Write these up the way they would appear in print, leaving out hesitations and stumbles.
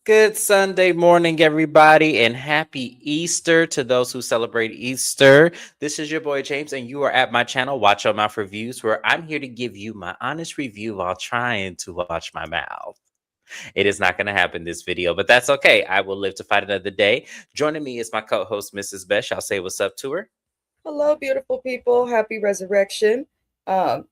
Good Sunday morning, everybody, and happy Easter to those who celebrate Easter. This is your boy James, and you are at my channel, Watch Your Mouth Reviews, where I'm here to give you my honest review while trying to watch my mouth. It is not going to happen this video, but that's okay. I will live to fight another day. Joining me is my co-host, Mrs. Besh. I'll say what's up to her. Hello, beautiful people. Happy resurrection.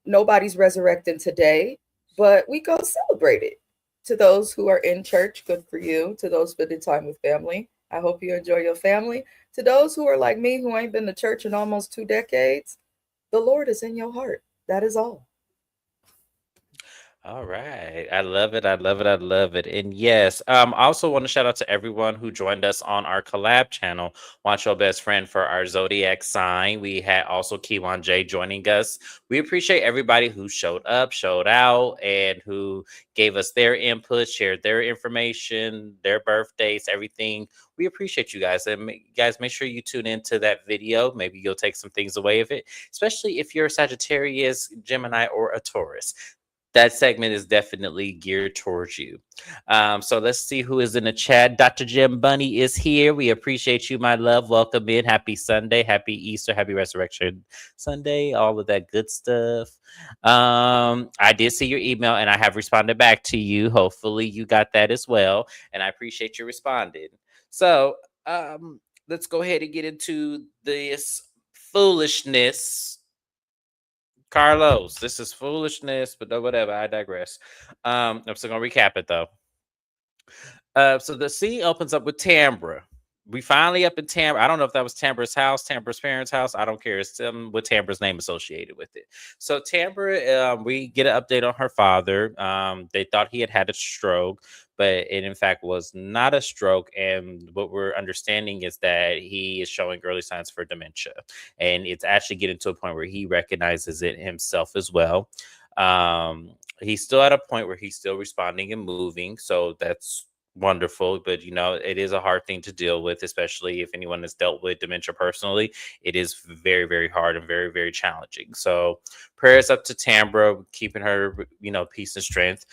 Nobody's resurrecting today, but we go celebrate it. To those who are in church, good for you. To those spending time with family, I hope you enjoy your family. To those who are like me, who ain't been to church in almost 2 decades, the Lord is in your heart. That is all. All right. I love it. I love it. I love it. And yes, I also want to shout out to everyone who joined us on our collab channel, Watch Your Best Friend for our zodiac sign. We had also Keywan J joining us. We appreciate everybody who showed up, showed out, and who gave us their input, shared their information, their birthdays, everything. We appreciate you guys. And guys, make sure you tune into that video. Maybe you'll take some things away of it, especially if you're a Sagittarius, Gemini, or a Taurus. That segment is definitely geared towards you. So let's see who is in the chat. Dr. Jim Bunny is here. We appreciate you, my love. Welcome in. Happy Sunday. Happy Easter. Happy Resurrection Sunday. All of that good stuff. I did see your email and I have responded back to you. Hopefully you got that as well. And I appreciate you responding. So let's go ahead and get into this foolishness. Carlos, this is foolishness, but no, whatever. I digress. I'm still gonna recap it though. So the scene opens up with Tambra. We finally up in Tambra. I don't know if that was Tambra's house, Tambra's parents' house. I don't care. It's with Tambra's name associated with it. So Tambra, we get an update on her father. They thought he had had a stroke, but it in fact was not a stroke. And what we're understanding is that he is showing early signs for dementia, and it's actually getting to a point where he recognizes it himself as well. He's still at a point where he's still responding and moving, so that's wonderful, but it is a hard thing to deal with, especially if anyone has dealt with dementia personally. It is very, very hard and very, very challenging. So prayers up to Tambra, keeping her, peace and strength.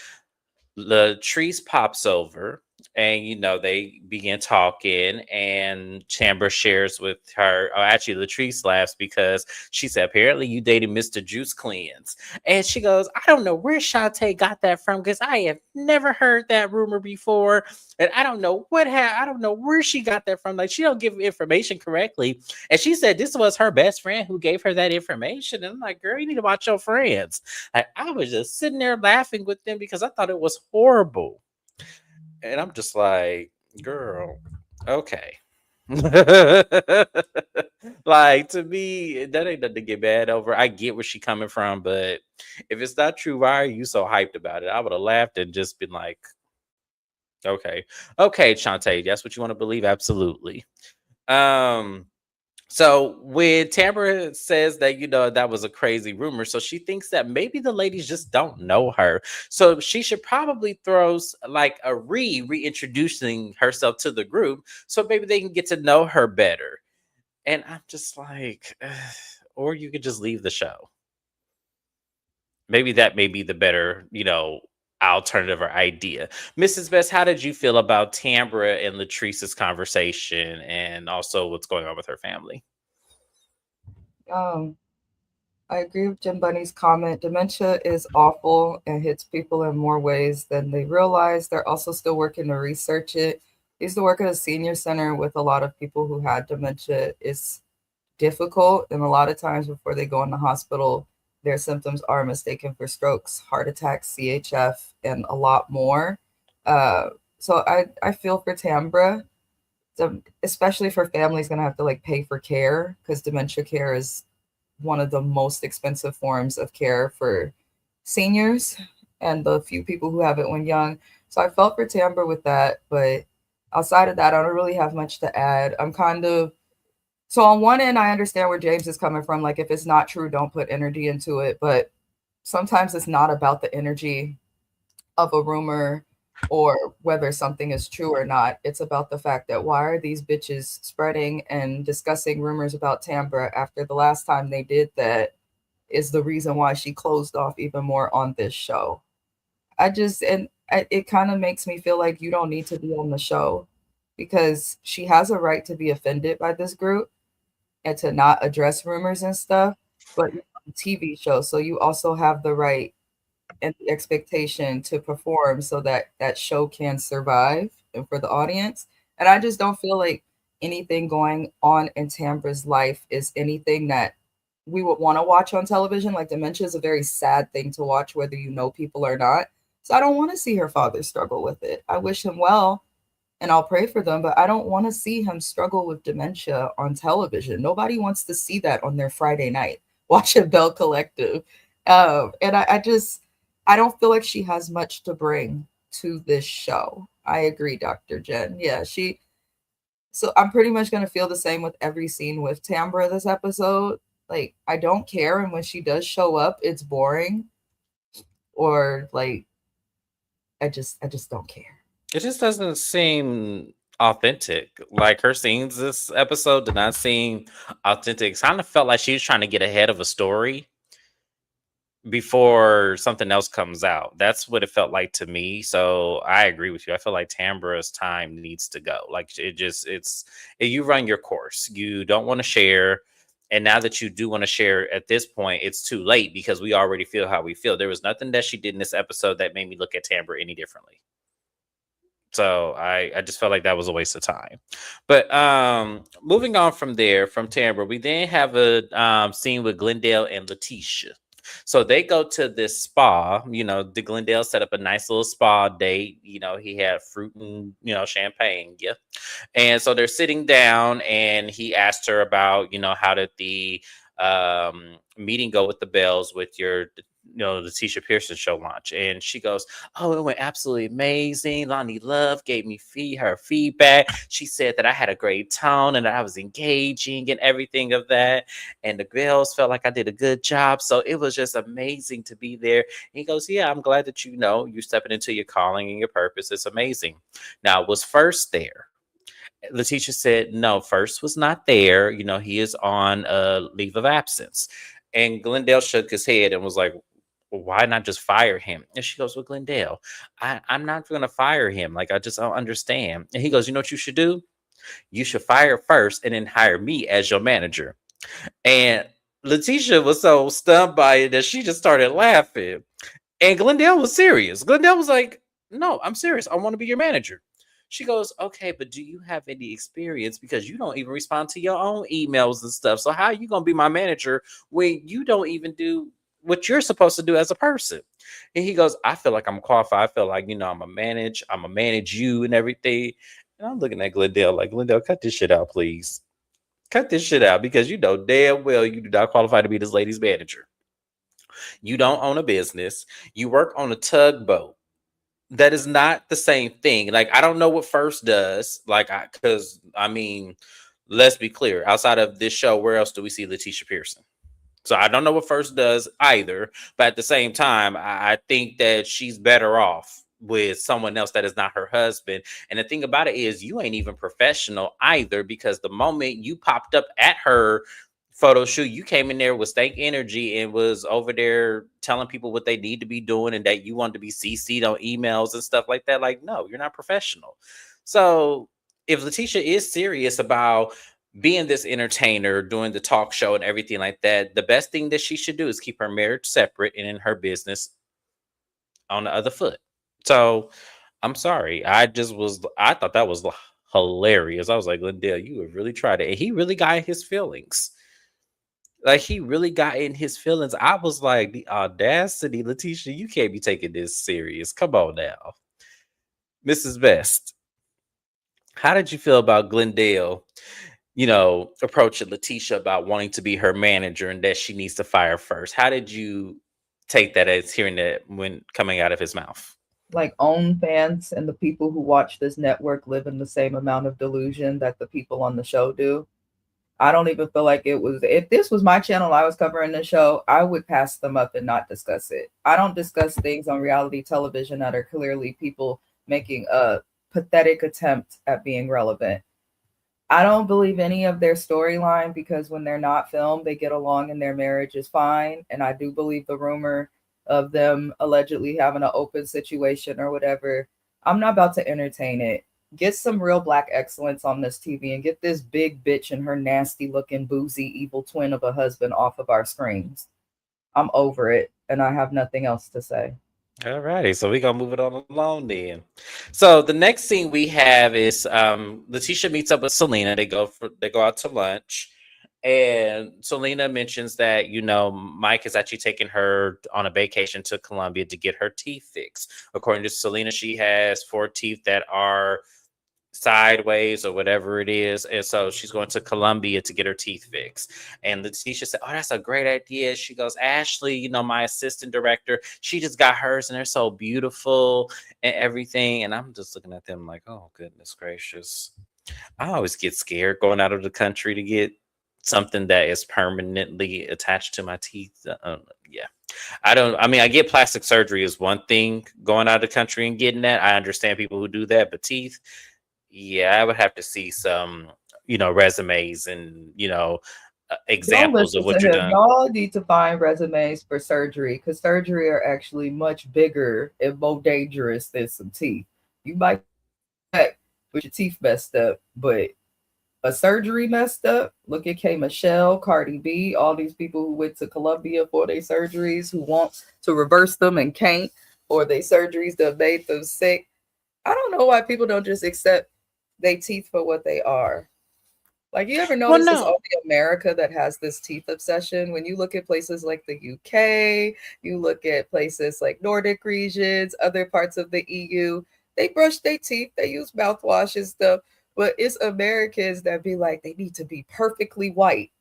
Latrice pops over and they begin talking, and Chamber shares with her, actually Latrice laughs because she said apparently you dated Mr. Juice Cleanse, and she goes, I don't know where Shantae got that from because I have never heard that rumor before, and I don't know I don't know where she got that from. Like, she don't give information correctly, and she said this was her best friend who gave her that information. And I'm like, girl, you need to watch your friends. I was just sitting there laughing with them because I thought it was horrible. And I'm just like, girl, okay. Like, to me, that ain't nothing to get mad over. I get where she coming from, but if it's not true, why are you so hyped about it? I would have laughed and just been like, okay. Okay, Shantae, that's what you want to believe? Absolutely. Um, so when Tamara says that, that was a crazy rumor, so she thinks that maybe the ladies just don't know her. So she should probably throw like a reintroducing herself to the group so maybe they can get to know her better. And I'm just like, or you could just leave the show. Maybe that may be the better, alternative or idea. Mrs. Best, how did you feel about Tambra and Latrice's conversation and also what's going on with her family? Um, I agree with Jim Bunny's comment. Dementia is awful and hits people in more ways than they realize. They're also still working to research it. I used to work at a senior center with a lot of people who had dementia. It's difficult, and a lot of times before they go in the hospital, their symptoms are mistaken for strokes, heart attacks, CHF, and a lot more. So I feel for Tambra, especially for families going to have to like pay for care, because dementia care is one of the most expensive forms of care for seniors and the few people who have it when young. So I felt for Tambra with that, but outside of that, I don't really have much to add. I'm kind of so on one end, I understand where James is coming from. Like, if it's not true, don't put energy into it. But sometimes it's not about the energy of a rumor or whether something is true or not. It's about the fact that why are these bitches spreading and discussing rumors about Tambra after the last time they did that is the reason why she closed off even more on this show. I just, and it kind of makes me feel like you don't need to be on the show because she has a right to be offended by this group and to not address rumors and stuff. But you're on a TV show, so you also have the right and the expectation to perform so that that show can survive and for the audience. And I just don't feel like anything going on in Tambra's life is anything that we would want to watch on television. Like dementia is a very sad thing to watch, whether you know people or not. So I don't want to see her father struggle with it. I wish him well and I'll pray for them, but I don't want to see him struggle with dementia on television. Nobody wants to see that on their Friday night. Watch a Belle Collective. And I just, I don't feel like she has much to bring to this show. I agree, Dr. Jen. Yeah, so I'm pretty much going to feel the same with every scene with Tambra this episode. Like, I don't care. And when she does show up, it's boring or like, I just don't care. It just doesn't seem authentic. Like her scenes this episode did not seem authentic. It kind of felt like she was trying to get ahead of a story before something else comes out. That's what it felt like to me. So I agree with you. I feel like Tambra's time needs to go. Like you run your course. You don't want to share. And now that you do want to share at this point, it's too late because we already feel how we feel. There was nothing that she did in this episode that made me look at Tambra any differently. So I just felt like that was a waste of time. But moving on from there, from Tambra, we then have a scene with Glendale and Letitia. So they go to this spa. The Glendale set up a nice little spa date. He had fruit and champagne. Yeah. And so they're sitting down, and he asked her about, how did the meeting go with the Bells with your the Tisha Pearson show launch. And she goes, "Oh, it went absolutely amazing. Lonnie Love gave me her feedback. She said that I had a great tone and that I was engaging and everything of that. And the girls felt like I did a good job. So it was just amazing to be there." And he goes, "Yeah, I'm glad that you're stepping into your calling and your purpose. It's amazing." Now, was First there? Letitia said, "No, First was not there. He is on a leave of absence." And Glendale shook his head and was like, "Well, why not just fire him?" And she goes, "Well, Glendale, I'm not going to fire him. Like, I just don't understand." And he goes, "You know what you should do? You should fire First and then hire me as your manager." And Letitia was so stunned by it that she just started laughing. And Glendale was serious. Glendale was like, "No, I'm serious. I want to be your manager." She goes, "Okay, but do you have any experience? Because you don't even respond to your own emails and stuff. So how are you going to be my manager when you don't even do what you're supposed to do as a person?" And he goes, "I feel like I'm qualified. I feel like, I'm a manage you and everything." And I'm looking at Glendale like, "Glendale, cut this shit out, please. Cut this shit out because you know damn well you do not qualify to be this lady's manager. You don't own a business. You work on a tugboat. That is not the same thing. Like, I don't know what First does. Like, because I mean, let's be clear. Outside of this show, where else do we see Letitia Pearson? So I don't know what First does either. But at the same time, I think that she's better off with someone else that is not her husband. And the thing about it is, you ain't even professional either, because the moment you popped up at her photo shoot, you came in there with stank energy and was over there telling people what they need to be doing and that you want to be CC'd on emails and stuff like that. Like, no, you're not professional. So if Letitia is serious about being this entertainer, doing the talk show and everything like that, the best thing that she should do is keep her marriage separate and in her business on the other foot. So I'm sorry. I thought that was hilarious. I was like, Glendale, you have really tried it. And he really got in his feelings. Like, he really got in his feelings. I was like, the audacity, Letitia, you can't be taking this serious. Come on now. Mrs. Best, how did you feel about Glendale, approaching Letitia about wanting to be her manager and that she needs to fire First? How did you take that as hearing that when coming out of his mouth? Like OnlyFans and the people who watch this network live in the same amount of delusion that the people on the show do. I don't even feel like it was, if this was my channel, I was covering the show, I would pass them up and not discuss it. I don't discuss things on reality television that are clearly people making a pathetic attempt at being relevant. I don't believe any of their storyline because when they're not filmed, they get along and their marriage is fine. And I do believe the rumor of them allegedly having an open situation or whatever. I'm not about to entertain it. Get some real black excellence on this TV and get this big bitch and her nasty looking boozy evil twin of a husband off of our screens. I'm over it and I have nothing else to say. All righty, so we're gonna move it on along then. So the next scene we have is Letitia meets up with Selena. They go out to lunch, and Selena mentions that Mike is actually taking her on a vacation to Colombia to get her teeth fixed. According to Selena, she has 4 teeth that are sideways or whatever it is, and so she's going to Colombia to get her teeth fixed. And Letitia said, "Oh, that's a great idea." She goes, "Ashley, my assistant director, she just got hers and they're so beautiful and everything." And I'm just looking at them like, oh goodness gracious. I always get scared going out of the country to get something that is permanently attached to my teeth. Yeah. I mean, I get plastic surgery is one thing, going out of the country and getting that. I understand people who do that, but teeth, yeah, I would have to see some, resumes and, Don't examples of listen to what you're him. done. Y'all need to find resumes for surgery because surgery are actually much bigger and more dangerous than some teeth. You might back with your teeth messed up, but a surgery messed up. Look at K Michelle, Cardi B, all these people who went to Colombia for their surgeries who want to reverse them and can't, or their surgeries that made them sick. I don't know why people don't just accept their teeth for what they are. Like, you ever Well, notice it's no. only America that has this teeth obsession? When you look at places like the UK, you look at places like Nordic regions, other parts of the EU, they brush their teeth, they use mouthwash and stuff. But it's Americans that be like, they need to be perfectly white.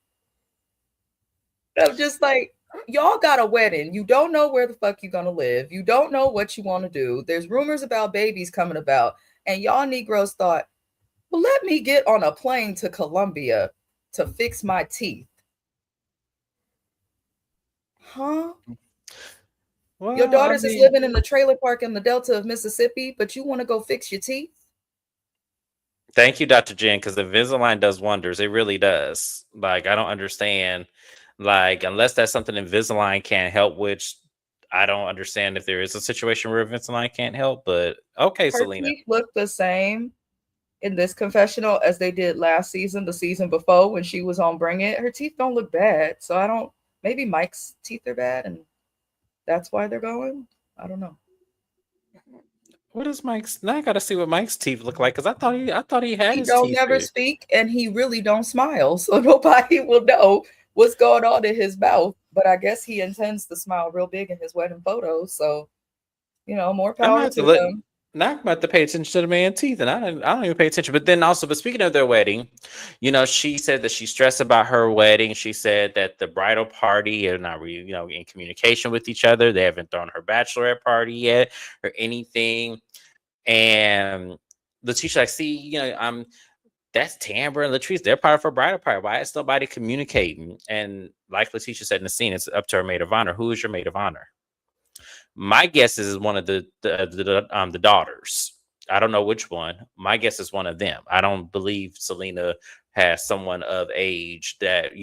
I'm just like, y'all got a wedding. You don't know where the fuck you're gonna live. You don't know what you want to do. There's rumors about babies coming about, and y'all Negroes thought, well, let me get on a plane to Colombia to fix my teeth. Huh? Your Well, I daughters is mean, living in the trailer park in the Delta of Mississippi, but you want to go fix your teeth? thank you, Dr. Jen, because the Invisalign does wonders. It really does. Like, I don't understand. Like, unless that's something Invisalign can't help, which I don't understand if there is a situation where Invisalign can't help. But okay, Her Selena. teeth look the same in this confessional as they did last season, the season before when she was on Bring It. Her teeth don't look bad. So I don't, maybe Mike's teeth are bad and that's why they're going. I don't know. What is Mike's? Now I gotta see what Mike's teeth look like because I thought he had He his don't teeth never fixed. speak and he really don't smile. So nobody will know what's going on in his mouth. But I guess he intends to smile real big in his wedding photos. So, more I'm gonna power have to to look. him. Now I'm gonna have to pay attention to the man's teeth, and I don't even pay attention. But then also, but speaking of their wedding, she said that she's stressed about her wedding. She said that the bridal party are not really, in communication with each other. They haven't thrown her bachelorette party yet or anything. And Letitia, like, see, I'm that's Tamara and Latrice. They're part of her bridal party. Why is nobody communicating? And like Letitia said in the scene, it's up to her maid of honor. Who is your maid of honor? My guess is one of the daughters. I don't know which one. My guess is one of them. I don't believe Selena has someone of age that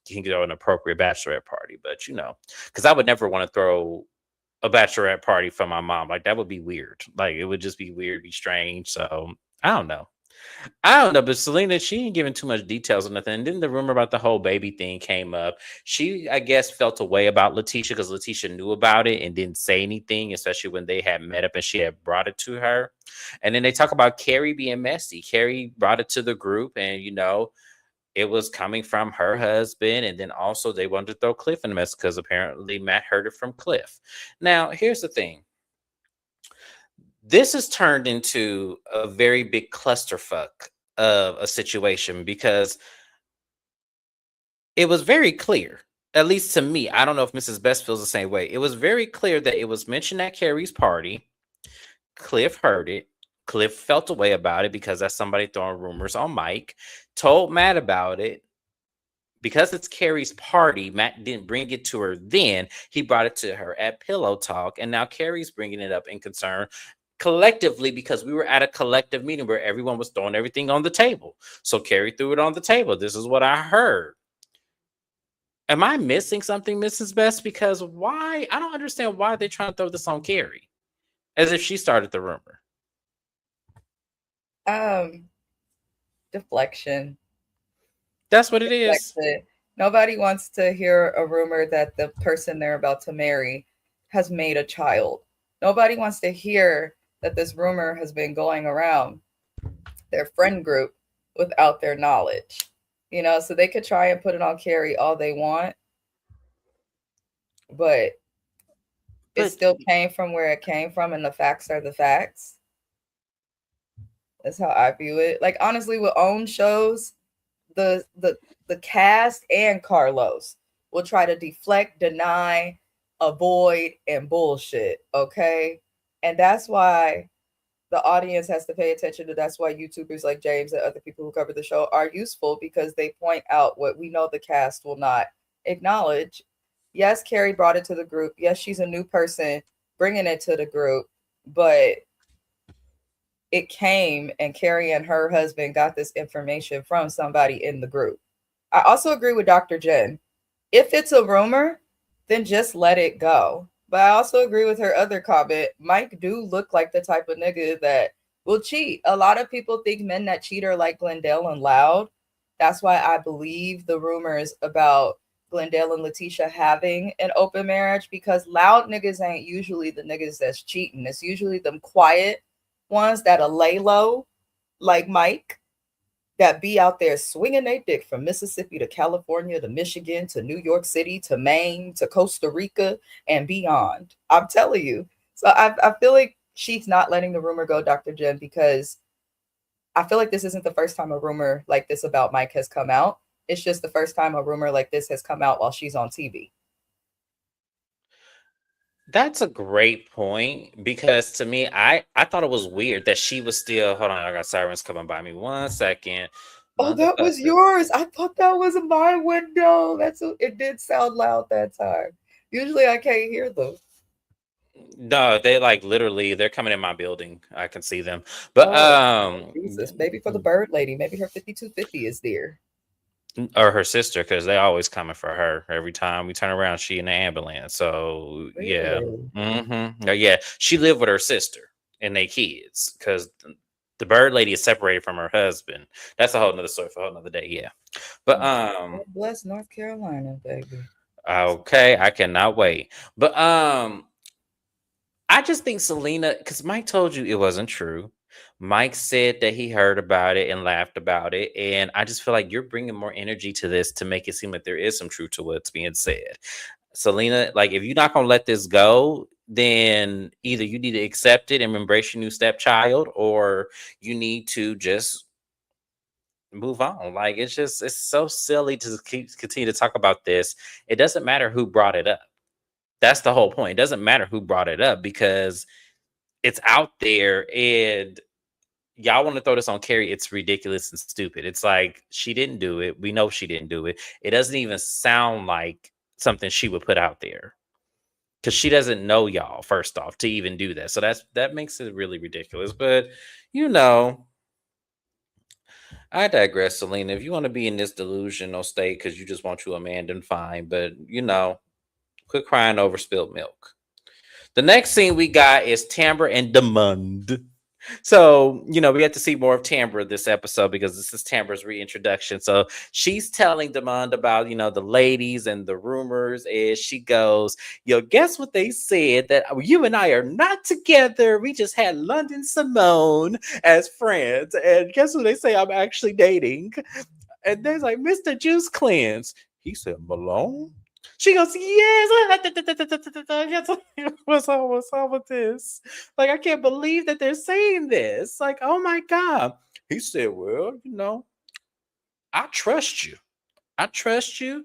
can throw an appropriate bachelorette party. But because I would never want to throw a bachelorette party for my mom. Like, that would be weird. Like, it would just be weird, be strange. So I don't know. I don't know, but Selena, she ain't giving too much details or nothing. And then the rumor about the whole baby thing came up. She, I guess, felt a way about Letitia because Letitia knew about it and didn't say anything, especially when they had met up and she had brought it to her. And then they talk about Carrie being messy. Carrie brought it to the group, and it was coming from her husband. And then also they wanted to throw Cliff in the mess because apparently Matt heard it from Cliff. Now, here's the thing. This has turned into a very big clusterfuck of a situation because it was very clear, at least to me. I don't know if Mrs. Best feels the same way. It was very clear that it was mentioned at Carrie's party. Cliff heard it. Cliff felt a way about it because that's somebody throwing rumors on Mike. Told Matt about it. Because it's Carrie's party, Matt didn't bring it to her then. He brought it to her at Pillow Talk. And now Carrie's bringing it up in concern collectively because we were at a collective meeting where everyone was throwing everything on the table. So Carrie threw it on the table. This is what I heard. Am I missing something, Mrs. Best? Because why? I don't understand why they're trying to throw this on Carrie as if she started the rumor. Um, deflection. That's what it is. Deflection. Nobody wants to hear a rumor that the person they're about to marry has made a child. Nobody wants to hear that this rumor has been going around their friend group without their knowledge. You know, so they could try and put it on Carrie all they want, but it But still came from where it came from, and the facts are the facts. That's how I view it. Like honestly, with own shows, the the the cast and Carlos will try to deflect, deny, avoid, and bullshit. Okay, and that's why the audience has to pay attention to. That's why YouTubers like James and other people who cover the show are useful because they point out what we know the cast will not acknowledge. Yes, Carrie brought it to the group. Yes, she's a new person bringing it to the group, but it came and Carrie and her husband got this information from somebody in the group. I also agree with Dr. Jen. If it's a rumor, then just let it go. But I also agree with her other comment. Mike do look like the type of nigga that will cheat. A lot of people think men that cheat are like Glendale and Loud. That's why I believe the rumors about Glendale and Letitia having an open marriage because loud niggas ain't usually the niggas that's cheating. It's usually them quiet ones that'll lay low, like Mike, that be out there swinging their dick from Mississippi to California to Michigan to New York City to Maine to Costa Rica and beyond. I'm telling you. So I feel like she's not letting the rumor go, Dr. Jen, because I feel like this isn't the first time a rumor like this about Mike has come out. It's just the first time a rumor like this has come out while she's on TV. that's a great point because to me, I thought it was weird that she was still. Hold on, I got sirens coming by me. 1 second, Oh, that was motherfucker. yours. I thought that was my window. It did sound loud that time. Usually I can't hear them. No, they like literally they're coming in my building. I can see them. But Oh, Jesus. Maybe for the bird lady. Maybe her 5250 is there. or her sister, because they always coming for her every time we turn around. She in the ambulance. So yeah, Really? yeah. She lived with her sister and they kids because the bird lady is separated from her husband. That's a whole nother story for a whole nother day. Yeah, but God bless North Carolina, baby. okay, I cannot wait. But I just think Selena, because Mike told you it wasn't true. Mike said that he heard about it and laughed about it. And I just feel like you're bringing more energy to this to make it seem like there is some truth to what's being said. Selena, like, if you're not going to let this go, then either you need to accept it and embrace your new stepchild, or you need to just move on. Like, it's so silly to keep continue to talk about this. It doesn't matter who brought it up. That's the whole point. It doesn't matter who brought it up because it's out there and y'all want to throw this on Carrie. It's ridiculous and stupid. It's like she didn't do it. We know she didn't do it. It doesn't even sound like something she would put out there because she doesn't know y'all first off to even do that. So that makes it really ridiculous. But you know, I digress, Selena. If you want to be in this delusional state because you just want you a man, then fine. But you know, quit crying over spilled milk. The next scene we got is Tamra and Demond. So, you know, we have to see more of Tambra this episode because this is Tambra's reintroduction. So she's telling Demond about, you know, the ladies and the rumors. And she goes, yo, guess what they said? That you and I are not together. We just had London Simone as friends. And guess what they say? I'm actually dating. And there's like, Mr. Juice Cleanse. He said, Malone? She goes, yes. What's up with this? Like, I can't believe that they're saying this. Like, oh my God. He said, well, you know, I trust you. I trust you.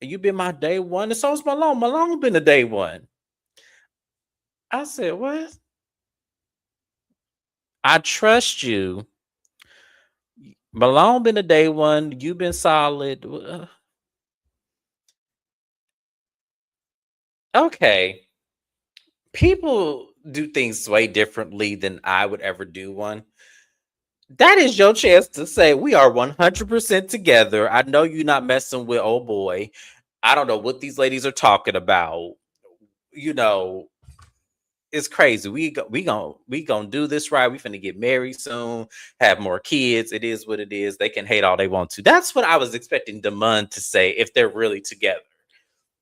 You've been my day one. And so's Malone. Malone been a day one. I said, what? I trust you. Malone been a day one. You've been solid. Okay. People do things way differently than I would ever do one. That is your chance to say we are 100% together. I know you're not messing with old boy. I don't know what these ladies are talking about. You know, it's crazy. We gonna do this right. We finna get married soon, have more kids. It is what it is. They can hate all they want to. That's what I was expecting Damon to say if they're really together.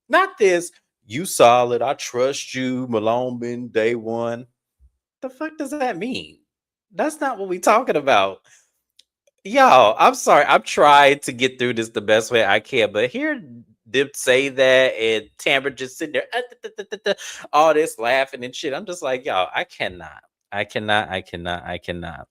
Not this. You solid. I trust you. Malone been day one. The fuck does that mean? That's not what we talking about. Y'all, I'm sorry. I'm trying to get through this the best way I can, but hear them say that and Tamara just sitting there, all this laughing and shit. I'm just like, y'all, I cannot. I cannot.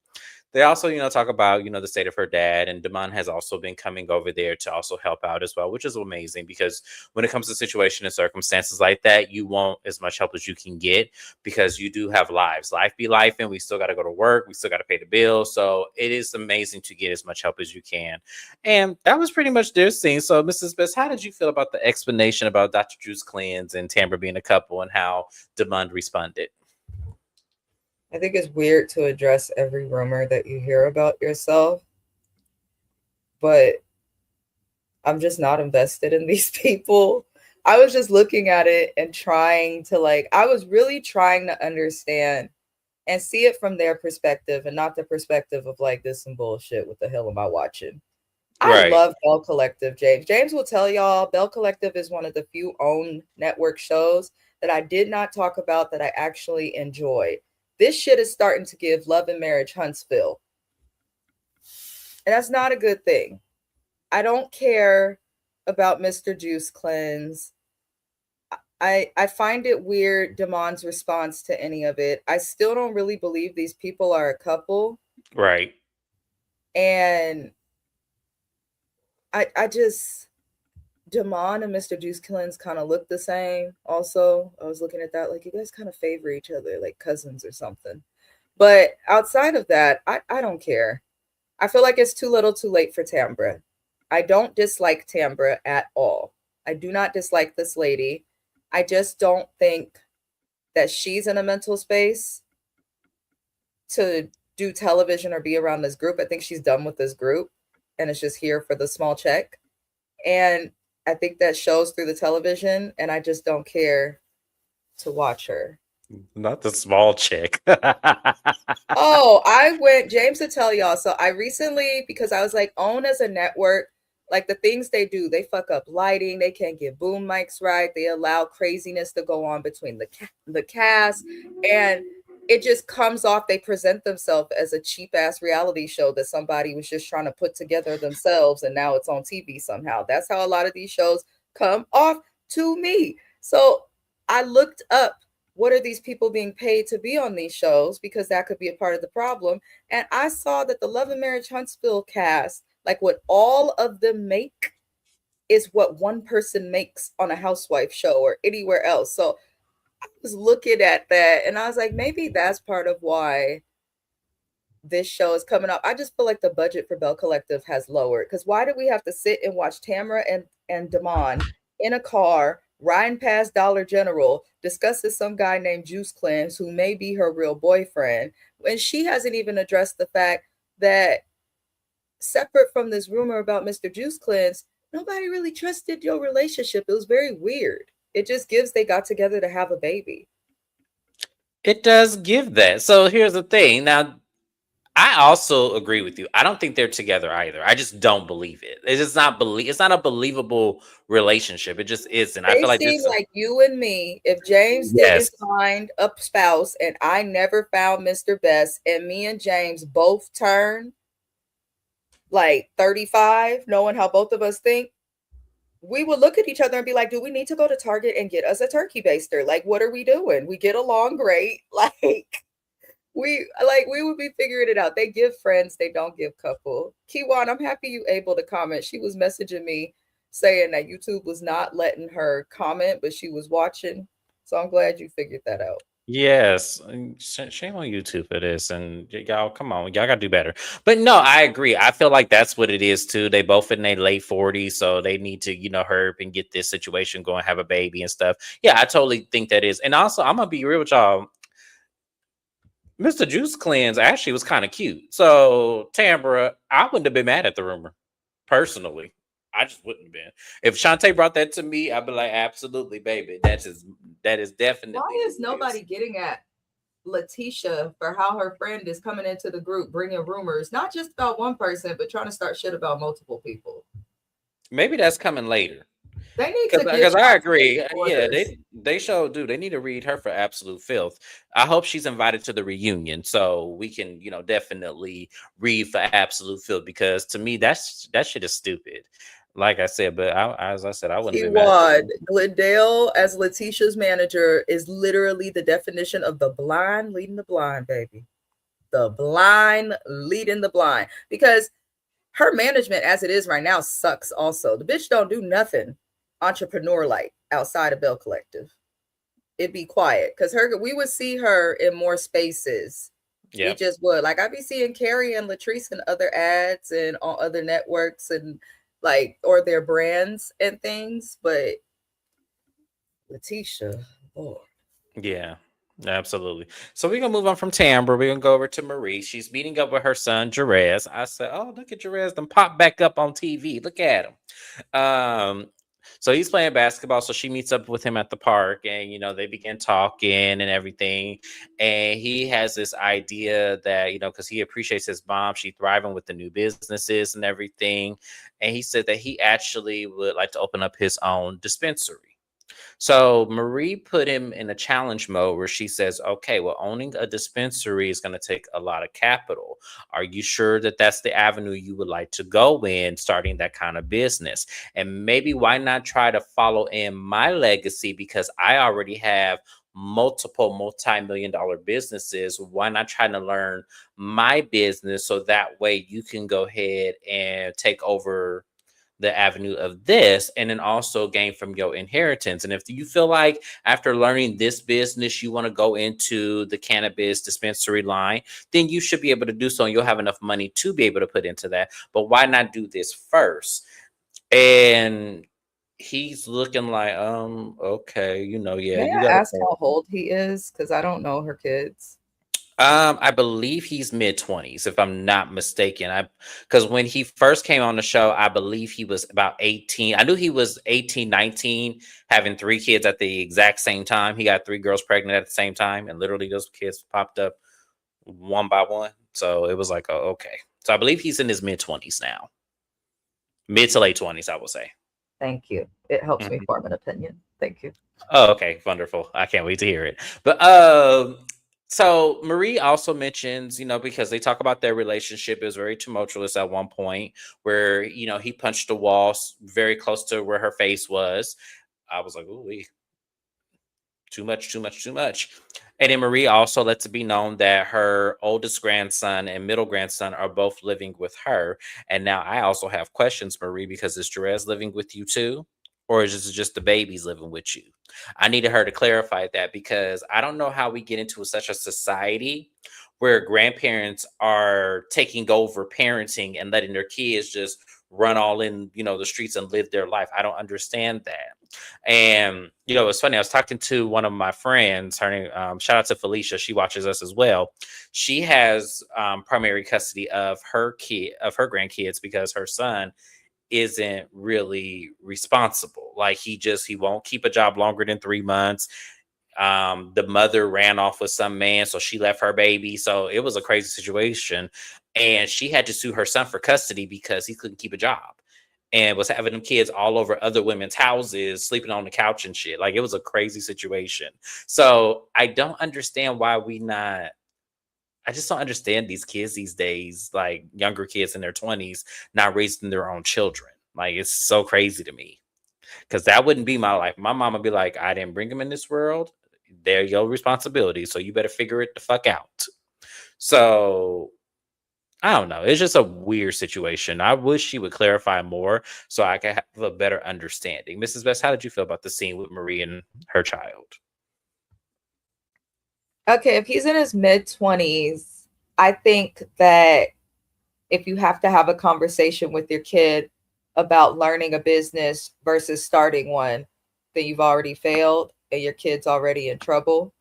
They also, talk about, the state of her dad, and Damon has also been coming over there to also help out as well, which is amazing because when it comes to situation and circumstances like that, you want as much help as you can get because you do have lives. Life be life, and we still got to go to work. We still got to pay the bills. So it is amazing to get as much help as you can. And that was pretty much their scene. So, Mrs. Best, how did you feel about the explanation about Dr. Drew's cleanse and Tamra being a couple and how Damon responded? I think it's weird to address every rumor that you hear about yourself, but I'm just not invested in these people. I was just looking at it and trying to I was really trying to understand and see it from their perspective and not the perspective of this some bullshit. What the hell am I watching? I Right. love Belle Collective, James. James will tell y'all Belle Collective is one of the few own network shows that I did not talk about that I actually enjoy. This shit is starting to give Love and Marriage Huntsville. And that's not a good thing. I don't care about Mr. Juice Cleanse. I find it weird, Damon's response to any of it. I still don't really believe these people are a couple. Right. And I just Damon and Mr. Juice Cleanse kind of look the same. Also, I was looking at that you guys kind of favor each other like cousins or something. But outside of that, I don't care. I feel like it's too little too late for Tambra. I don't dislike Tambra at all. I do not dislike this lady. I just don't think that she's in a mental space to do television or be around this group. I think she's done with this group and it's just here for the small check. And I think that shows through the television, and I just don't care to watch her. Not the small chick. Oh, I went, James to tell y'all. So I recently, because I was OWN as a network, the things they do, they fuck up lighting. They can't get boom mics right. They allow craziness to go on between the cast. And it just comes off. They present themselves as a cheap ass reality show that somebody was just trying to put together themselves. And now it's on TV somehow. That's how a lot of these shows come off to me. So I looked up, what are these people being paid to be on these shows? Because that could be a part of the problem. And I saw that the Love and Marriage Huntsville cast, what all of them make is what one person makes on a housewife show or anywhere else. So I was looking at that and I was like, maybe that's part of why this show is coming up. I just feel like the budget for Belle Collective has lowered. Because why do we have to sit and watch Tamara and Damon in a car riding past Dollar General discusses some guy named Juice Cleanse who may be her real boyfriend when she hasn't even addressed the fact that separate from this rumor about Mr. Juice Cleanse, nobody really trusted your relationship. It was very weird. It just gives they got together to have a baby. It does give that. So here's the thing. Now, I also agree with you. I don't think they're together either. I just don't believe it. It's just not It's not a believable relationship. It just isn't. I They feel like seem this. like you and me. If James Yes. didn't find a spouse and I never found Mr. Best, and me and James both turn 35, knowing how both of us think, we would look at each other and be like, do we need to go to Target and get us a turkey baster? What are we doing? We get along great. We would be figuring it out. They give friends, they don't give couple. Keywan, I'm happy you able to comment. She was messaging me saying that YouTube was not letting her comment, but she was watching. So I'm glad you figured that out. Yes. Shame on YouTube for this. And y'all, come on. Y'all got to do better. But no, I agree. I feel like that's what it is too. They both in their late 40s. So they need to, hurry up and get this situation going, have a baby and stuff. Yeah, I totally think that is. And also, I'm going to be real with y'all. Mr. Juice Cleanse actually was kind of cute. So, Tambra, I wouldn't have been mad at the rumor, personally. I just wouldn't have been. If Shantae brought that to me, I'd be like, absolutely, baby. That is definitely Why is who it nobody is. getting at Letitia for how her friend is coming into the group bringing rumors, not just about one person, but trying to start shit about multiple people? Maybe that's coming later. They need to get Because I Shantae agree. before Yeah, this. they show do. They need to read her for absolute filth. I hope she's invited to the reunion so we can, definitely read for absolute filth because to me that shit is stupid. Like I said, but as I said, I wouldn't have been mad at Keywan all. Glendale as Letitia's manager is literally the definition of the blind leading the blind, baby. The blind leading the blind. Because her management as it is right now sucks also. The bitch don't do nothing entrepreneur like outside of Belle Collective. It'd be quiet. Cause we would see her in more spaces. We Yeah. just would. Like I'd be seeing Carrie and Latrice in other ads and on other networks and like or their brands and things, but Letitia, Lord. Yeah, absolutely. So we're gonna move on from Tamra. We're gonna go over to Marie. She's meeting up with her son Jerez. I said, "Oh, look at Jerez. Them pop back up on TV. Look at him." So he's playing basketball. So she meets up with him at the park, and they begin talking and everything. And he has this idea that because he appreciates his mom, she thriving with the new businesses and everything. And he said that he actually would like to open up his own dispensary. So Marie put him in a challenge mode where she says, okay, well, owning a dispensary is going to take a lot of capital. Are you sure that that's the avenue you would like to go in, starting that kind of business? And maybe why not try to follow in my legacy because I already have multiple multi-million dollar businesses. Why not try to learn my business so that way you can go ahead and take over the avenue of this and then also gain from your inheritance. And if you feel like after learning this business, you want to go into the cannabis dispensary line, then you should be able to do so. And you'll have enough money to be able to put into that. But why not do this first? And he's looking like, okay, yeah, May you I got to ask how old he is? Because I don't know her kids. I believe he's mid-20s, if I'm not mistaken. Because when he first came on the show, I believe he was about 18. I knew he was 18, 19, having three kids at the exact same time. He got three girls pregnant at the same time, and literally those kids popped up one by one. So it was like, oh, okay. So I believe he's in his mid-20s now, mid to late 20s, I would say. Thank you. It helps me Mhm. form an opinion. Thank you. Oh, okay, wonderful. I can't wait to hear it. But so Marie also mentions, because they talk about their relationship is very tumultuous at one point where, he punched a wall very close to where her face was. I was like, ooh, too much, too much, too much. And then Marie also lets it be known that her oldest grandson and middle grandson are both living with her. And now I also have questions, Marie, because is Jerez living with you too? Or is this just the babies living with you? I needed her to clarify that because I don't know how we get into such a society where grandparents are taking over parenting and letting their kids just run all in, the streets and live their life. I don't understand that. And it's funny. I was talking to one of my friends. Her name, shout out to Felicia. She watches us as well. She has primary custody of her grandkids because her son isn't really responsible. Like he won't keep a job longer than 3 months. The mother ran off with some man, so she left her baby. So it was a crazy situation, and she had to sue her son for custody because he couldn't keep a job and was having them kids all over other women's houses, sleeping on the couch and shit. Like it was a crazy situation. So I don't understand why we not. I just don't understand these kids these days, like younger kids in their 20s, not raising their own children. Like it's so crazy to me because that wouldn't be my life. My mom would be like, I didn't bring them in this world. They're your responsibility. So you better figure it the fuck out. So I don't know. It's just a weird situation. I wish she would clarify more so I could have a better understanding. Mrs. Best, how did you feel about the scene with Marie and her child? Okay, if he's in his mid 20s, I think that if you have to have a conversation with your kid about learning a business versus starting one, then you've already failed and your kid's already in trouble.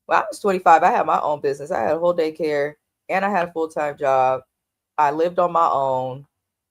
When I was 25, I had my own business. I had a whole daycare and I had a full time job. I lived on my own.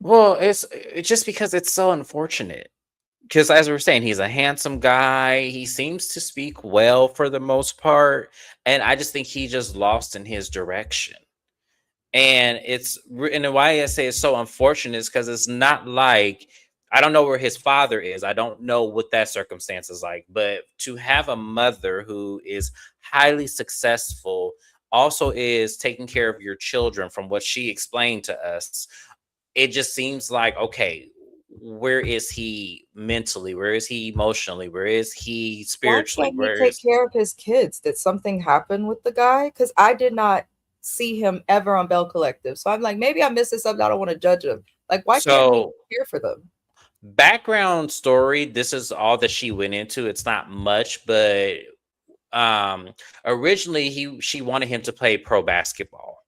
Well, it's just because it's so unfortunate. Because as we were saying, he's a handsome guy. He seems to speak well for the most part, and I just think he just lost in his direction. And and why I say it's so unfortunate is because it's not like I don't know where his father is. I don't know what that circumstance is like. But to have a mother who is highly successful, also is taking care of your children, from what she explained to us, it just seems like, okay, where is he mentally? Where is he emotionally? Where is he Why spiritually? can't he Where take is care of his kids? Did something happen with the guy? Because I did not see him ever on Belle Collective. So I'm like, maybe I'm missing something. I don't want to judge him. Like, why can't he so care for them? background story? This is all that she went into. It's not much, but um originally she wanted him to play pro basketball.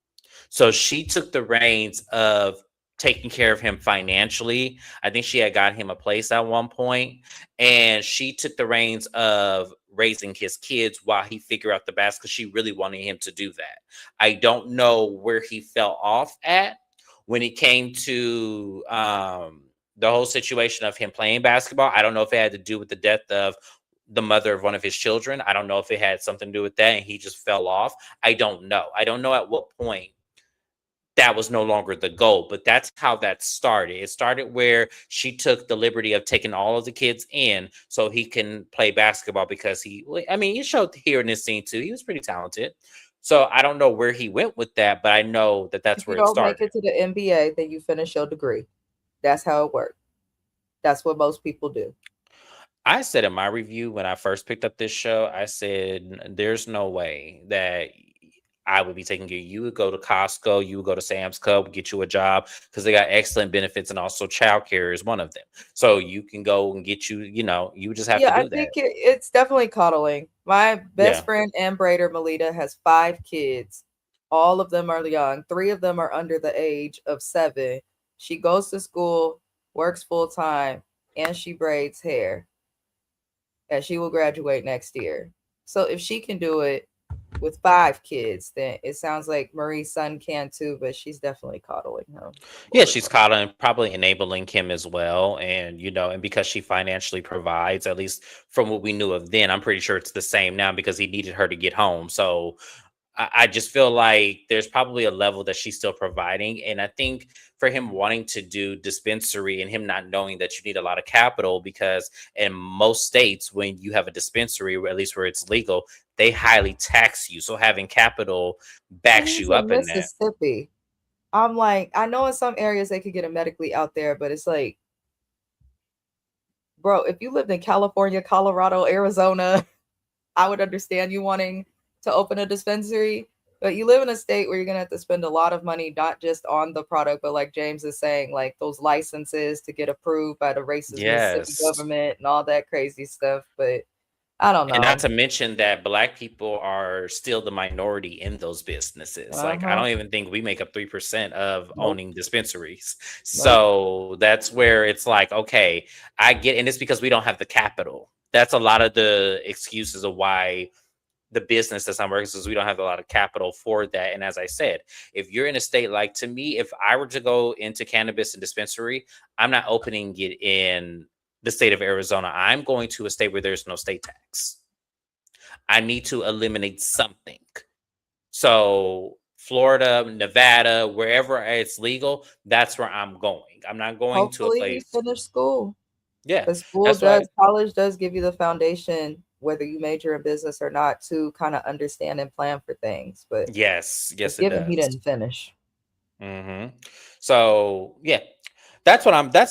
So she took the reins of taking care of him financially. I think she had got him a place at one point, and she took the reins of raising his kids while he figured out the basketball. She really wanted him to do that. I don't know where he fell off at when it came to the whole situation of him playing basketball. I don't know if it had to do with the death of the mother of one of his children. I don't know if it had something to do with that and he just fell off. I don't know. I don't know at what point that was no longer the goal, but that's how that started. It started where she took the liberty of taking all of the kids in so he can play basketball because I mean, he showed here in this scene too. He was pretty talented. So I don't know where he went with that, but I know that If that's you where it don't make started. it to the NBA, then you finish your degree. That's how it works. That's what most people do. I said in my review when I first picked up this show, I said, There's no way that I would be taking you. You would go to Costco, you would go to Sam's Club, get you a job because they got excellent benefits and also childcare is one of them. So you can go and get you just have to Yeah, I do that. think it's definitely coddling. My best Yeah. friend and braider, Melita, has 5 kids. All of them are young. 3 of them are under the age of 7. She goes to school, works full time, and she braids hair. And she will graduate next year. So if she can do it with 5 kids, then it sounds like Marie's son can too, but she's definitely coddling him Yeah, for it. she's caught and probably enabling him as well. And because she financially provides, at least from what we knew of then, I'm pretty sure it's the same now because he needed her to get home. So I just feel like there's probably a level that she's still providing. And I think for him wanting to do dispensary and him not knowing that you need a lot of capital, because in most states, when you have a dispensary, or at least where it's legal, they highly tax you. So having capital And backs he's you in up in that. Mississippi. I'm like, I know in some areas they could get it medically out there, but it's like, bro, if you lived in California, Colorado, Arizona, I would understand you wanting to open a dispensary. But you live in a state where you're gonna have to spend a lot of money, not just on the product, but like James is saying, like those licenses to get approved by the racist Mississippi Yes. government and all that crazy stuff. But I don't And not know. to mention that black people are still the minority in those businesses. Like, I Uh-huh. don't even think we make up 3% of Nope. owning dispensaries. Nope. So that's where it's like, okay, I get, and it's because we don't have the capital. That's a lot of the excuses of why the business that's not working is we don't have a lot of capital for that. And as I said, if you're in a state like, to me, if I were to go into cannabis and dispensary, I'm not opening it in the state of Arizona. I'm going to a state where there's no state tax. I need to eliminate something. So Florida, Nevada, wherever it's legal, that's where I'm going. I'm not going to a Hopefully he place. finished school. Yeah, Because school that's why. does, college does give you the foundation, whether you major in business or not, to kind of understand and plan for things. But Yes, it's yes, it given he does. didn't finish. So yeah, that's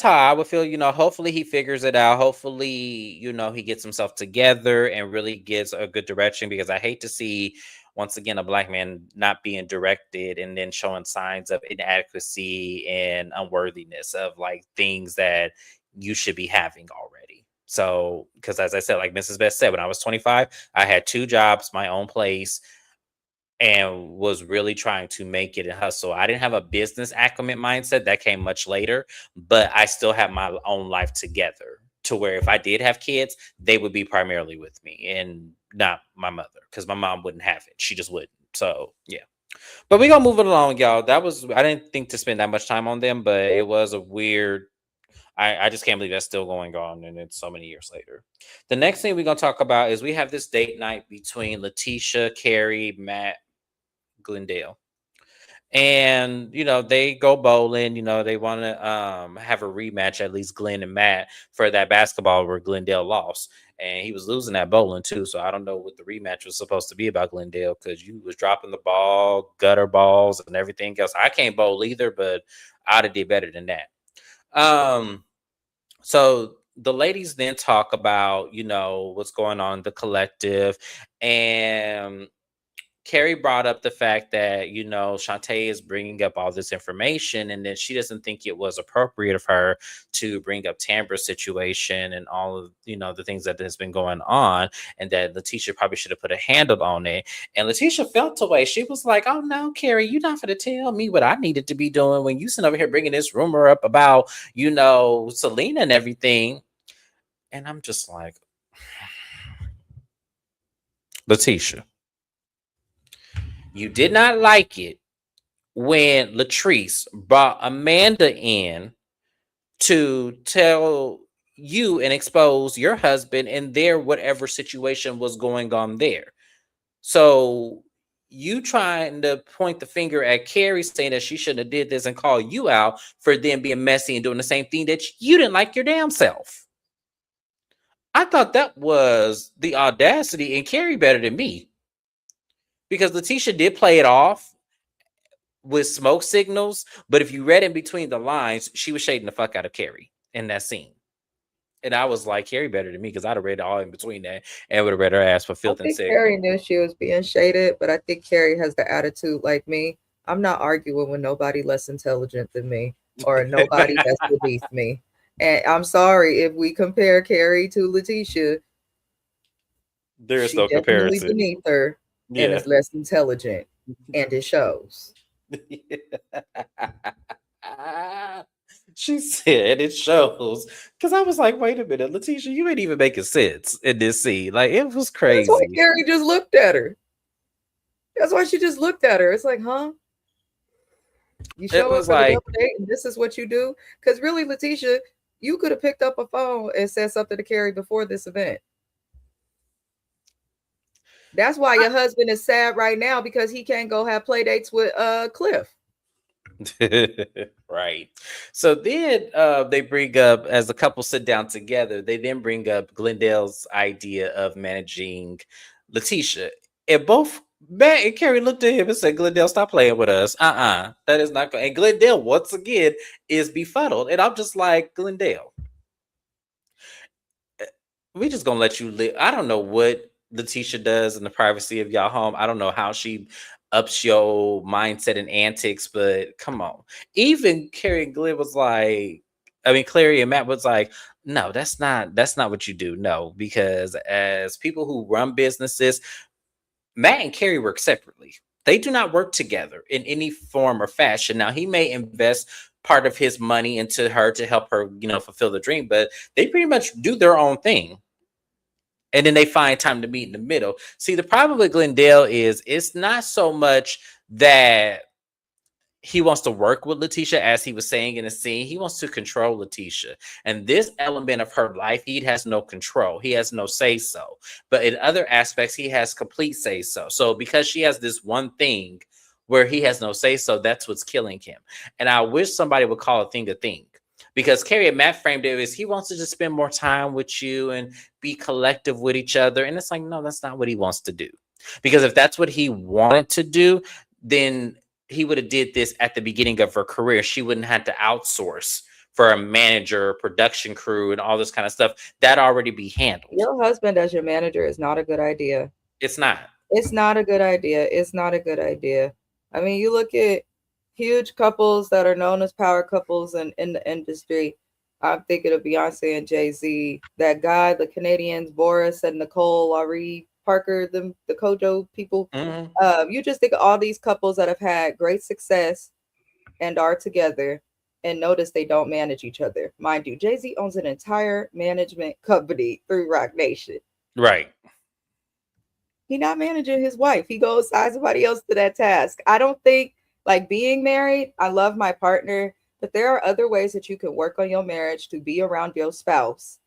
how I would feel. Hopefully he figures it out. Hopefully, he gets himself together and really gets a good direction, because I hate to see once again a black man not being directed and then showing signs of inadequacy and unworthiness of like things that you should be having already. So, because as I said, like Mrs. Best said, when I was 25, I had 2 jobs, my own place, and was really trying to make it and hustle. I didn't have a business acumen mindset, that came much later, but I still have my own life together, to where if I did have kids, they would be primarily with me and not my mother, because my mom wouldn't have it. She just wouldn't. So, yeah. But we gonna move it along, y'all. That was I didn't think to spend that much time on them, but it was a weird. I just can't believe that's still going on, and it's so many years later. The next thing we're gonna talk about is we have this date night between Letitia, Carrie, Matt, Glendale. And they go bowling. They want to have a rematch, at least Glenn and Matt, for that basketball where Glendale lost, and he was losing that bowling too. So I don't know what the rematch was supposed to be about, Glendale, because you was dropping the ball, gutter balls, and everything else. I can't bowl either, but I'd have did better than that. So the ladies then talk about what's going on in the collective, and Carrie brought up the fact that, Shantae is bringing up all this information, and then she doesn't think it was appropriate of her to bring up Tambra's situation and all of, the things that has been going on, and that Letitia probably should have put a handle on it. And Letitia felt away. She was like, oh no, Carrie, you're not going to tell me what I needed to be doing when you sitting over here bringing this rumor up about, Selena and everything. And I'm just like, Letitia, you did not like it when Latrice brought Amanda in to tell you and expose your husband and their whatever situation was going on there. So you trying to point the finger at Carrie saying that she shouldn't have did this and call you out for them being messy and doing the same thing that you didn't like your damn self. I thought that was the audacity, and Carrie better than me, because Letitia did play it off with smoke signals, but if you read in between the lines, she was shading the fuck out of Carrie in that scene. And I was like, Carrie better than me, because I'd have read all in between that and would have read her ass for I filth and think sick. Carrie knew she was being shaded, but I think Carrie has the attitude like me. I'm not arguing with nobody less intelligent than me or nobody that's beneath me. And I'm sorry if we compare Carrie to Letitia, There is she no definitely comparison. beneath her and Yeah. is less intelligent, and it shows. She said it shows. Because I was like, wait a minute, Letitia, you ain't even making sense in this scene. Like, it was That's why crazy. Carrie just looked at her. That's why she just looked at her. It's like, huh? You It show up was for the like, double date and this is what you do? Because really, Letitia, you could have picked up a phone and said something to Carrie before this event. That's why your husband is sad right now because he can't go have play dates with Cliff. right. So then they bring up, as the couple sit down together, they then bring up Glendale's idea of managing Letitia. And both Matt and Carrie looked at him and said, Glendale, stop playing with us. That is not going. And Glendale, once again, is befuddled. And I'm just like, Glendale, we just gonna let you live. I don't know what Letitia does in the privacy of y'all home. I don't know how she ups your mindset and antics, but come on. Even Carrie and Glenn was like, I mean, Clary and Matt was like, no, that's not what you do. No, because as people who run businesses, Matt and Carrie work separately. They do not work together in any form or fashion. Now, he may invest part of his money into her to help her, fulfill the dream, but they pretty much do their own thing, and then they find time to meet in the middle. See, the problem with Glendale is it's not so much that he wants to work with Letitia, as he was saying in the scene. He wants to control Letitia. And this element of her life, he has no control. He has no say so. But in other aspects, he has complete say so. So because she has this one thing where he has no say so, that's what's killing him. And I wish somebody would call a thing a thing. Because Carrie and Matt framed it as he wants to just spend more time with you and be collective with each other. And it's like, no, that's not what he wants to do. Because if that's what he wanted to do, then he would have did this at the beginning of her career. She wouldn't have to outsource for a manager, production crew, and all this kind of stuff. That already be handled. Your husband as your manager is not a good idea. It's not. It's not a good idea. It's not a good idea. I mean, you look at huge couples that are known as power couples in the industry. I'm thinking of Beyonce and Jay-Z. That guy, the Canadians, Boris and Nicole, Ari Parker, the Kojo people. Mhm. You just think of all these couples that have had great success and are together, and notice they don't manage each other. Mind you, Jay-Z owns an entire management company through Rock Nation. Right. He not managing his wife. He goes assign somebody else to that task. I don't think like being married, I love my partner, but there are other ways that you can work on your marriage to be around your spouse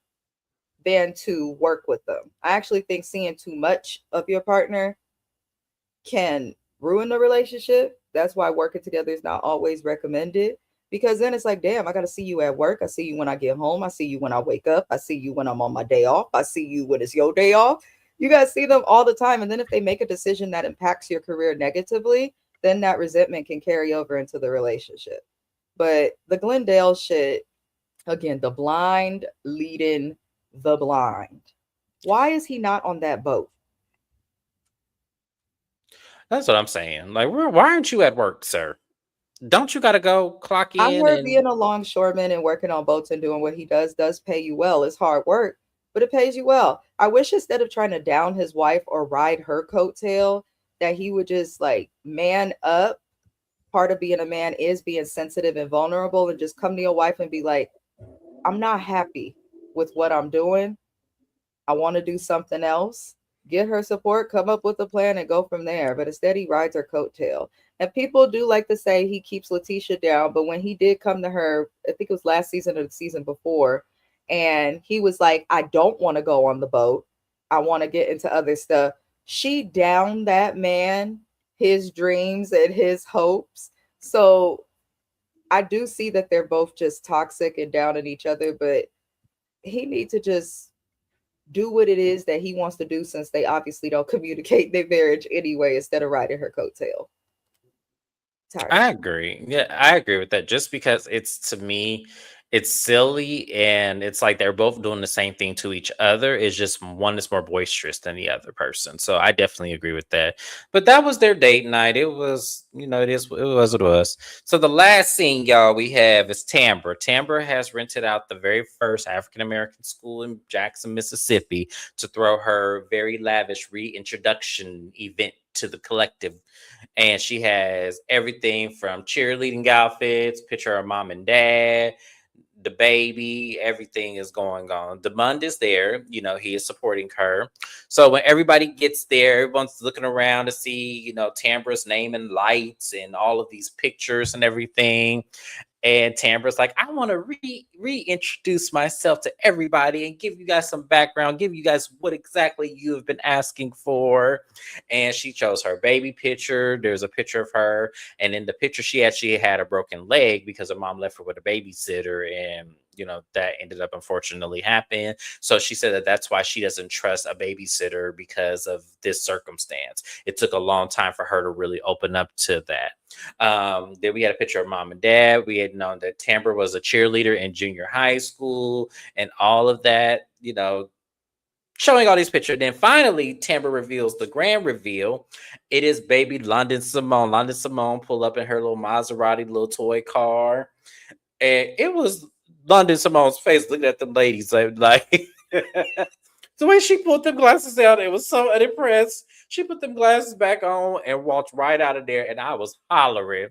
than to work with them. I actually think seeing too much of your partner can ruin the relationship. That's why working together is not always recommended, because then it's like, damn, I got to see you at work. I see you when I get home. I see you when I wake up. I see you when I'm on my day off. I see you when it's your day off. You got to see them all the time. And then if they make a decision that impacts your career negatively, then that resentment can carry over into the relationship. But the Glendale shit, again, the blind leading the blind. Why is he not on that boat? That's what I'm saying. Like, why aren't you at work, sir? Don't you got to go clock I in heard and being a longshoreman and working on boats and doing what he does pay you well. It's hard work, but it pays you well. I wish instead of trying to down his wife or ride her coattail, that he would just like man up. Part of being a man is being sensitive and vulnerable, and just come to your wife and be like, I'm not happy with what I'm doing. I want to do something else. Get her support, come up with a plan, and go from there. But instead, he rides her coattail. And people do like to say he keeps Letitia down. But when he did come to her, I think it was last season or the season before, and he was like, I don't want to go on the boat. I want to get into other stuff. She downed that man, his dreams and his hopes. So I do see that they're both just toxic and down at each other, but he needs to just do what it is that he wants to do, since they obviously don't communicate their marriage anyway, instead of riding her coattail. Tired of I agree. Yeah, I agree with that. Just because it's to me, it's silly and it's like they're both doing the same thing to each other. It's just one is more boisterous than the other person. So I definitely agree with that. But that was their date night. It was, it was. So the last scene, y'all, we have is Tambra. Tambra has rented out the very first African American school in Jackson, Mississippi, to throw her very lavish reintroduction event to the collective, and she has everything from cheerleading outfits, picture of mom and dad, the baby, everything is going on. Demond is there, he is supporting her. So when everybody gets there, everyone's looking around to see, Tambra's name and lights and all of these pictures and everything. And Tambra's like, I want to reintroduce myself to everybody and give you guys some background, give you guys what exactly you have been asking for. And she chose her baby picture. There's a picture of her. And in the picture, she actually had a broken leg because her mom left her with a babysitter. And, that ended up unfortunately happening. So she said that that's why she doesn't trust a babysitter because of this circumstance. It took a long time for her to really open up to that. Then we had a picture of mom and dad. We had known that Tambra was a cheerleader in junior high school and all of that, showing all these pictures. Then finally, Tambra reveals the grand reveal. It is baby London Simone. London Simone pull up in her little Maserati little toy car. And it was London Simone's face looking at the ladies like the way she put them glasses down, it was so unimpressed. She put them glasses back on and walked right out of there, and I was hollering.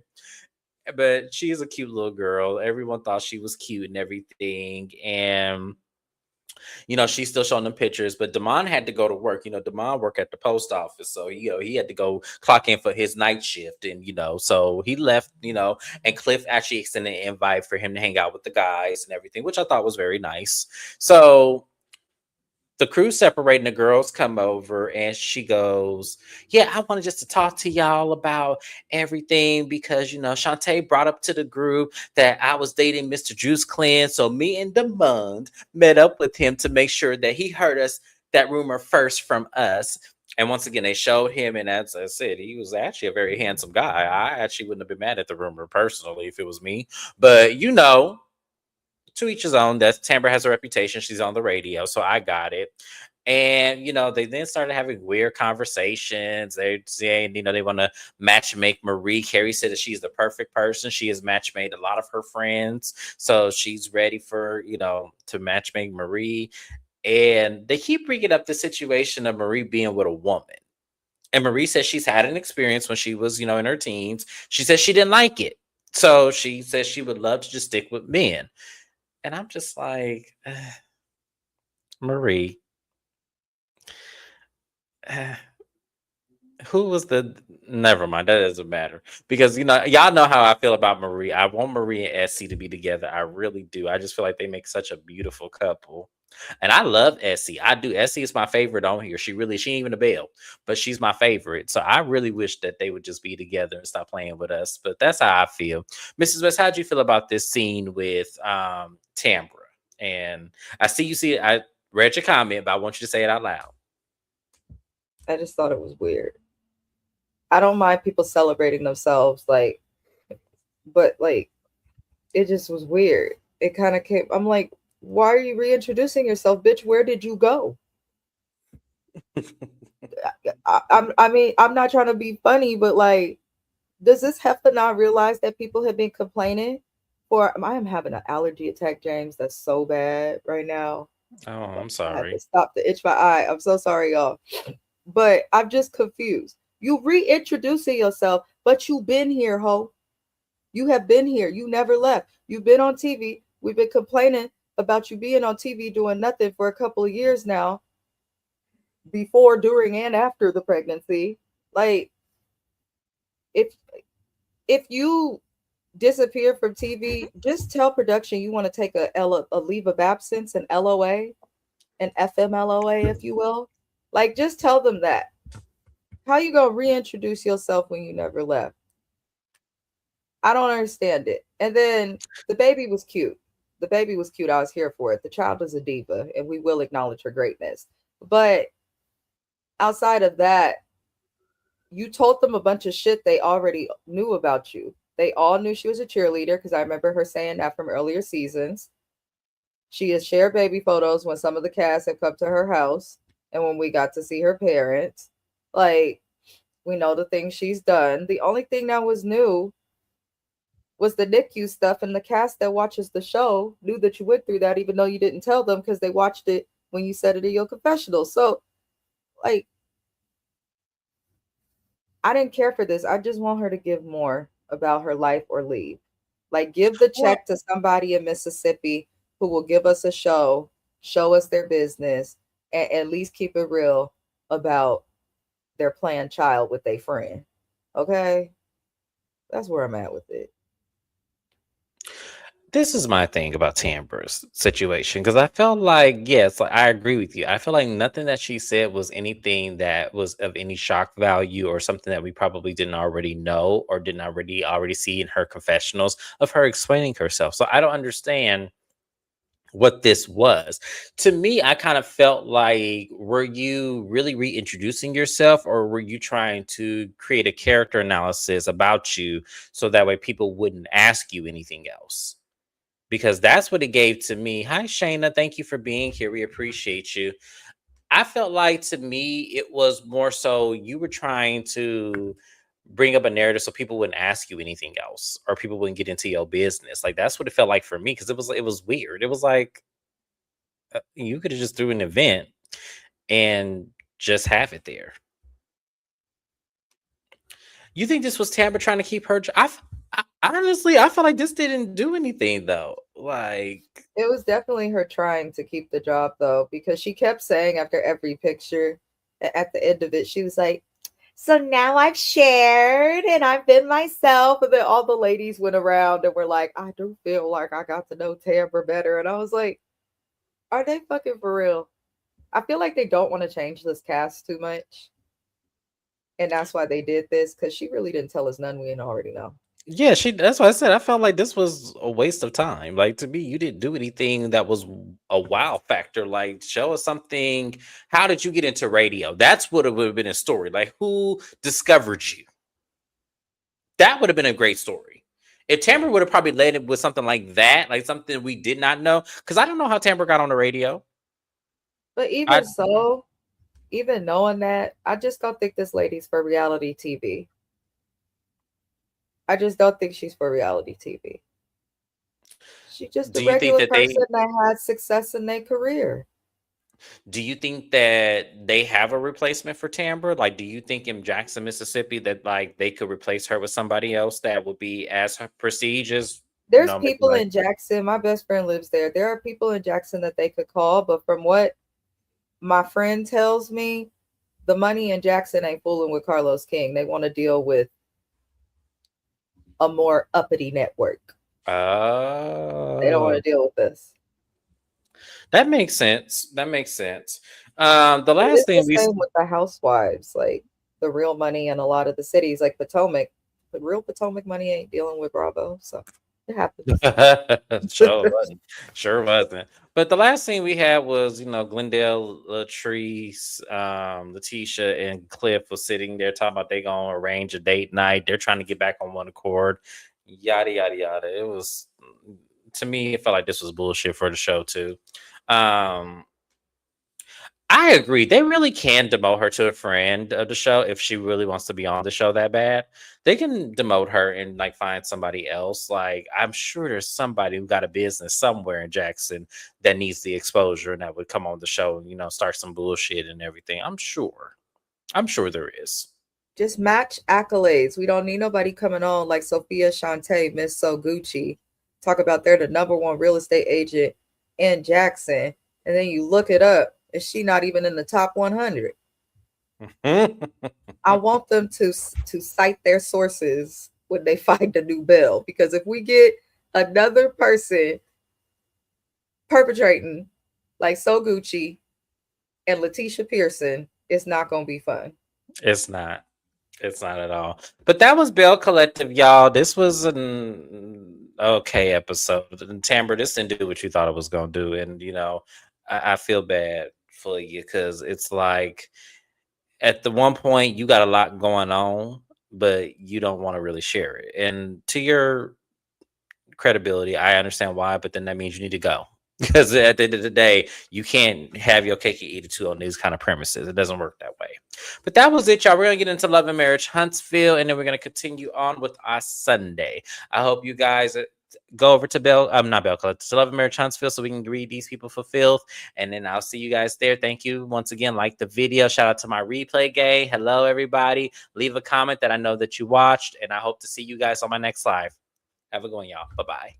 But she is a cute little girl. Everyone thought she was cute and everything. And she's still showing them pictures, but Damon had to go to work. Damon worked at the post office, so he had to go clock in for his night shift, and so he left. And Cliff actually extended an invite for him to hang out with the guys and everything, which I thought was very nice. So the crew separating, the girls come over and she goes, yeah, I wanted just to talk to y'all about everything because Shantae brought up to the group that I was dating Mr. Juice Clean. So me and Demond met up with him to make sure that he heard us that rumor first from us. And once again, they showed him, and as I said, he was actually a very handsome guy. I actually wouldn't have been mad at the rumor personally if it was me. But to each his own. That Tambra has a reputation. She's on the radio, so I got it. And they then started having weird conversations. They're saying, they want to match make Marie. Carrie said that she's the perfect person. She has match made a lot of her friends, so she's ready for to match make Marie. And they keep bringing up the situation of Marie being with a woman. And Marie says she's had an experience when she was, in her teens. She says she didn't like it, so she says she would love to just stick with men. And I'm just like, Marie, Who was the? Never mind. That doesn't matter because y'all know how I feel about Marie. I want Marie and Essie to be together. I really do. I just feel like they make such a beautiful couple, and I love Essie. I do. Essie is my favorite on here. She ain't even a Belle, but she's my favorite. So I really wish that they would just be together and stop playing with us. But that's how I feel. Mrs. West, how'd you feel about this scene with Tambra? And I see you see. I read your comment, but I want you to say it out loud. I just thought it was weird. I don't mind people celebrating themselves, like, but like, it just was weird. It kind of came. I'm like, why are you reintroducing yourself, bitch? Where did you go? I mean, I'm not trying to be funny, but like, does this heifer not realize that people have been complaining for? I am having an allergy attack, James. That's so bad right now. Oh, I'm I have to sorry. stop the itch my eye. I'm so sorry, y'all. But I'm just confused. You reintroducing yourself, but you been here, ho. You have been here. You never left. You've been on TV. We've been complaining about you being on TV doing nothing for a couple of years now, before, during, and after the pregnancy. Like, if if you disappear from TV, just tell production you want to take a leave of absence, an LOA, an FMLOA, if you will. Like, just tell them that. How you gonna reintroduce yourself when you never left? I don't understand it. And then the baby was cute. The baby was cute. I was here for it. The child is a diva, and we will acknowledge her greatness. But outside of that, you told them a bunch of shit they already knew about you. They all knew she was a cheerleader because I remember her saying that from earlier seasons. She has shared baby photos when some of the cast have come to her house and when we got to see her parents. Like, we know the things she's done. The only thing that was new was the NICU stuff, and the cast that watches the show knew that you went through that, even though you didn't tell them because they watched it when you said it in your confessional. So, like, I didn't care for this. I just want her to give more about her life or leave. Like, give the Well, check to somebody in Mississippi who will give us a show us their business, and at least keep it real about their planned child with their friend. Okay? That's where I'm at with it. this is my thing about Tambra's situation because I felt like, yes, like, I agree with you. I feel like nothing that she said was anything that was of any shock value or something that we probably didn't already know or didn't already see in her confessionals of her explaining herself. So I don't understand what this was. To me, I kind of felt like, were you really reintroducing yourself or were you trying to create a character analysis about you so that way people wouldn't ask you anything else? Because that's what it gave to me. Hi, Shana. Thank you for being here. We appreciate you. I felt like to me, it was more so you were trying to bring up a narrative so people wouldn't ask you anything else or people wouldn't get into your business. Like that's what it felt like for me because it was weird. It was like you could have just threw an event and just have it there. You think this was Tampa trying to keep her? Honestly, I feel like this didn't do anything though. Like, It was definitely her trying to keep the job though, because she kept saying after every picture, at the end of it, she was like, "So now I've shared and I've been myself." And then all the ladies went around and were like, "I do feel like I got to know Tamra better." And I was like, are they fucking for real? I feel like they don't want to change this cast too much. And that's why they did this, because she really didn't tell us none we didn't already know. yeah, that's what I said. I felt like this was a waste of time. Like to me, you didn't do anything that was a wow factor. Like show us something. How did you get into radio? That's what it would have been a story. Like who discovered you? That would have been a great story. If Tamara would have probably led it with something like that, like something we did not know, because I don't know how Tamara got on the radio. But I even so, even knowing that, I just don't think this lady's for reality TV. I just don't think she's for reality TV. She's just a do you think regular that they person that had success in their career. do you think that they have a replacement for Tamra? Like, do you think in Jackson, Mississippi, that like they could replace her with somebody else that would be as prestigious? There's Maybe people like in Jackson. My best friend lives there. There are people in Jackson that they could call, but from what my friend tells me, the money in Jackson ain't fooling with Carlos King. They want to deal with a more uppity network. They don't want Oh, to deal with this. that makes sense. That makes sense. The But last it's the thing we same with the housewives, like the real money in a lot of the cities, like Potomac. But real Potomac money ain't dealing with Bravo, so it happens. sure wasn't. Sure wasn't. But the last thing we had was, Glendale, Latrice, Letitia, and Cliff was sitting there talking about they gonna arrange a date night. They're trying to get back on one accord. Yada yada yada. It was, to me, it felt like this was bullshit for the show too. Um, I agree. They really can demote her to a friend of the show if she really wants to be on the show that bad. They can demote her and like find somebody else. Like I'm sure there's somebody who got a business somewhere in Jackson that needs the exposure and that would come on the show and start some bullshit and everything. I'm sure. I'm sure there is. Just match accolades. We don't need nobody coming on like Sophia Shante, Miss So Gucci. Talk about they're the number one real estate agent in Jackson. And then you look it up, and she not even in the top 100. I want them to cite their sources when they find a new bill. Because if we get another person perpetrating like So Gucci and Letitia Pearson, it's not going to be fun. It's not. It's not at all. But that was Belle Collective, y'all. This was an okay episode. And Tamber, this didn't do what you thought it was going to do. And, I feel bad for you because it's like at the one point you got a lot going on, but you don't want to really share it. And to your credibility, I understand why, but then that means you need to go. Because at the end of the day, you can't have your cake and eat it too on these kind of premises. It doesn't work that way. But that was it, y'all. We're going to get into Love and Marriage Huntsville, and then we're going to continue on with our Sunday. I hope you guys go over to not Belle Collective, to Love and Marriage Huntsville so we can read these people for filth. And then I'll see you guys there. Thank you once again. Like the video. Shout out to my replay gang. Hello, everybody. Leave a comment that I know that you watched, and I hope to see you guys on my next live. Have a good one, y'all. Bye-bye.